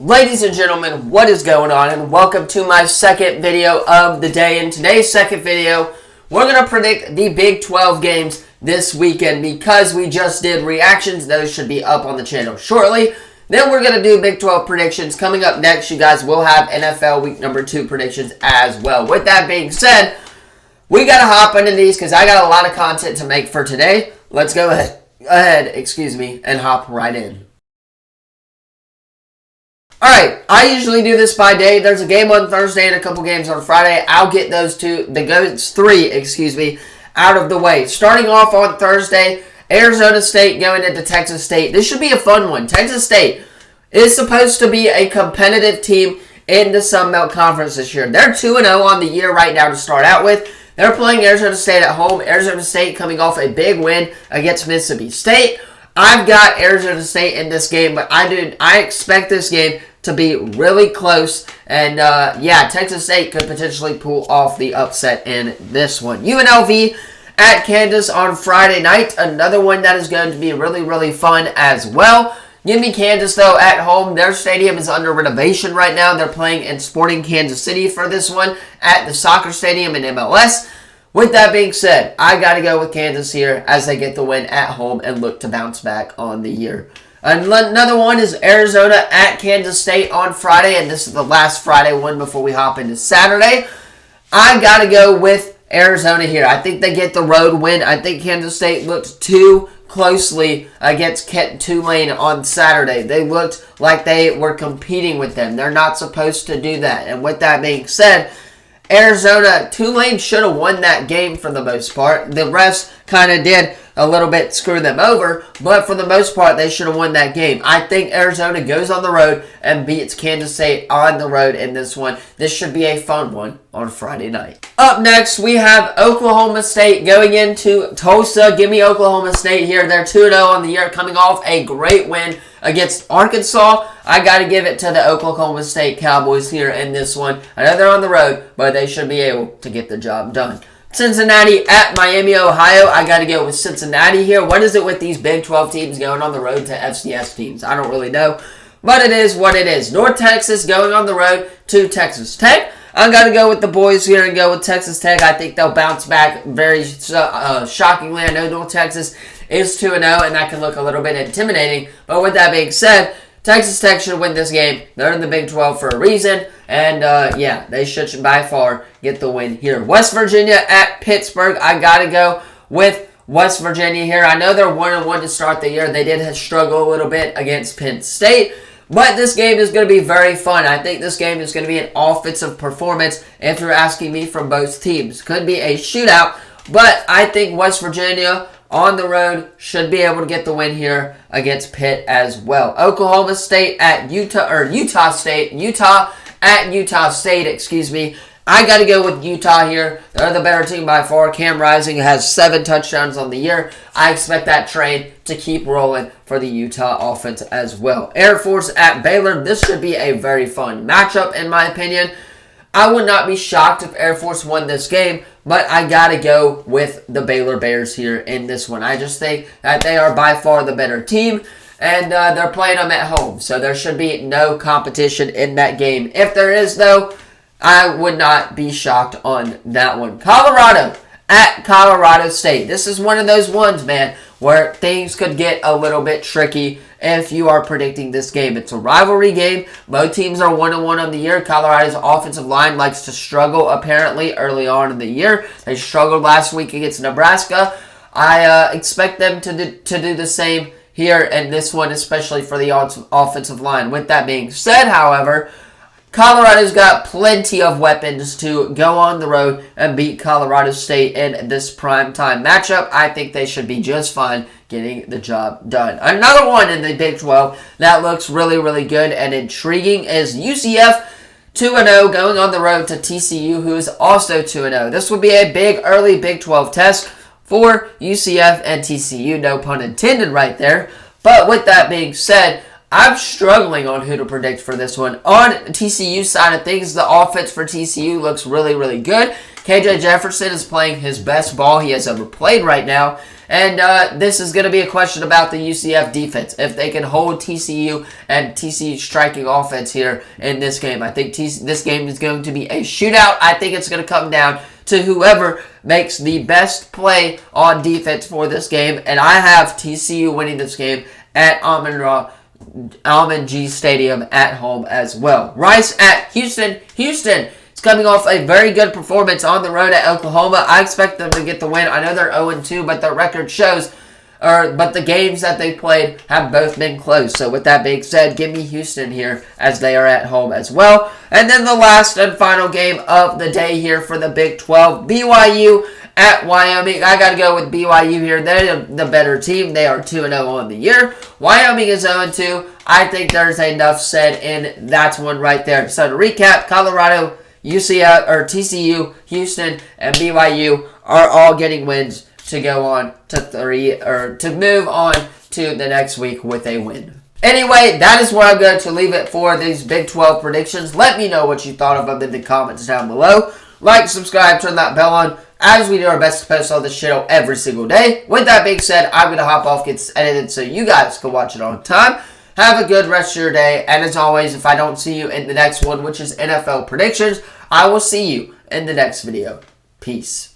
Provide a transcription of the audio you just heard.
Ladies and gentlemen, what is going on? And welcome to my second video of the day. In today's second video, we're going to predict the Big 12 games this weekend because we just did reactions. Those should be up on the channel shortly. Then we're going to do Big 12 predictions. Coming up next, you guys will have NFL Week number 2 predictions as well. With that being said, we got to hop into these because I got a lot of content to make for today. Let's go ahead, and hop right in. Alright, I usually do this by day. There's a game on Thursday and a couple games on Friday. I'll get those three, out of the way. Starting off on Thursday, Arizona State going into Texas State. This should be a fun one. Texas State is supposed to be a competitive team in the Sun Belt Conference this year. They're 2-0 on the year right now to start out with. They're playing Arizona State at home. Arizona State coming off a big win against Mississippi State. I've got Arizona State in this game, but I expect this game to be really close. And, Texas State could potentially pull off the upset in this one. UNLV at Kansas on Friday night. Another one that is going to be really, really fun as well. Give me Kansas, though, at home. Their stadium is under renovation right now. They're playing in Sporting Kansas City for this one at the soccer stadium in MLS. With that being said, I got to go with Kansas here as they get the win at home and look to bounce back on the year. Another one is Arizona at Kansas State on Friday, and this is the last Friday one before we hop into Saturday. I got to go with Arizona here. I think they get the road win. I think Kansas State looked too closely against Tulane on Saturday. They looked like they were competing with them. They're not supposed to do that. And with that being said, Tulane should have won that game for the most part. The refs kind of did a little bit screw them over, but for the most part, they should have won that game. I think Arizona goes on the road and beats Kansas State on the road in this one. This should be a fun one on Friday night. Up next, we have Oklahoma State going into Tulsa. Give me Oklahoma State here. They're 2-0 on the year, coming off a great win against Arkansas. I got to give it to the Oklahoma State Cowboys here in this one. I know they're on the road, but they should be able to get the job done. Cincinnati at Miami, Ohio. I got to go with Cincinnati here. What is it with these Big 12 teams going on the road to FCS teams? I don't really know, but it is what it is. North Texas going on the road to Texas Tech. I got to go with the boys here and go with Texas Tech. I think they'll bounce back very shockingly. I know North Texas is 2-0, and that can look a little bit intimidating. But with that being said, Texas Tech should win this game. They're in the Big 12 for a reason. And, they should by far get the win here. West Virginia at Pittsburgh. I got to go with West Virginia here. I know they're 1-1 to start the year. They did struggle a little bit against Penn State. But this game is going to be very fun. I think this game is going to be an offensive performance if you're asking me from both teams. Could be a shootout. But I think West Virginia on the road should be able to get the win here against Pitt as well. Oklahoma State at Utah at Utah State, I got to go with Utah here. They're the better team by far. Cam Rising has 7 touchdowns on the year. I expect that train to keep rolling for the Utah offense as well. Air Force at Baylor. This should be a very fun matchup in my opinion. I would not be shocked if Air Force won this game, but I got to go with the Baylor Bears here in this one. I just think that they are by far the better team, and they're playing them at home, so there should be no competition in that game. If there is, though, I would not be shocked on that one. Colorado at Colorado State. This is one of those ones, man, where things could get a little bit tricky if you are predicting this game. It's a rivalry game. Both teams are 1-1 on the year. Colorado's offensive line likes to struggle, apparently, early on in the year. They struggled last week against Nebraska. I expect them to do the same here in this one, especially for the offensive line. With that being said, however, Colorado's got plenty of weapons to go on the road and beat Colorado State in this primetime matchup. I think they should be just fine getting the job done. Another one in the Big 12 that looks really, really good and intriguing is UCF 2-0 going on the road to TCU, who is also 2-0. This would be a big early Big 12 test for UCF and TCU, no pun intended right there. But with that being said, I'm struggling on who to predict for this one. On TCU side of things, the offense for TCU looks really, really good. KJ Jefferson is playing his best ball he has ever played right now. And this is going to be a question about the UCF defense. If they can hold TCU and TCU striking offense here in this game. I think this game is going to be a shootout. I think it's going to come down to whoever makes the best play on defense for this game. And I have TCU winning this game at Almond G Stadium at home as well. Rice at Houston. Houston is coming off a very good performance on the road at Oklahoma. I expect them to get the win. I know they're 0-2, but their record shows, but the games that they played have both been close. So with that being said, give me Houston here as they are at home as well. And then the last and final game of the day here for the Big 12, BYU at Wyoming. I got to go with BYU here. They're the better team. They are 2-0 on the year. Wyoming is 0-2. I think there's enough said in that one right there. So to recap, Colorado, UCF, or TCU, Houston, and BYU are all getting wins to go on to move on to the next week with a win. Anyway, that is where I'm going to leave it for these Big 12 predictions. Let me know what you thought of them in the comments down below. Like, subscribe, turn that bell on, as we do our best to post on this channel every single day. With that being said, I'm going to hop off, get this edited so you guys can watch it on time. Have a good rest of your day, and as always, if I don't see you in the next one, which is NFL predictions, I will see you in the next video. Peace.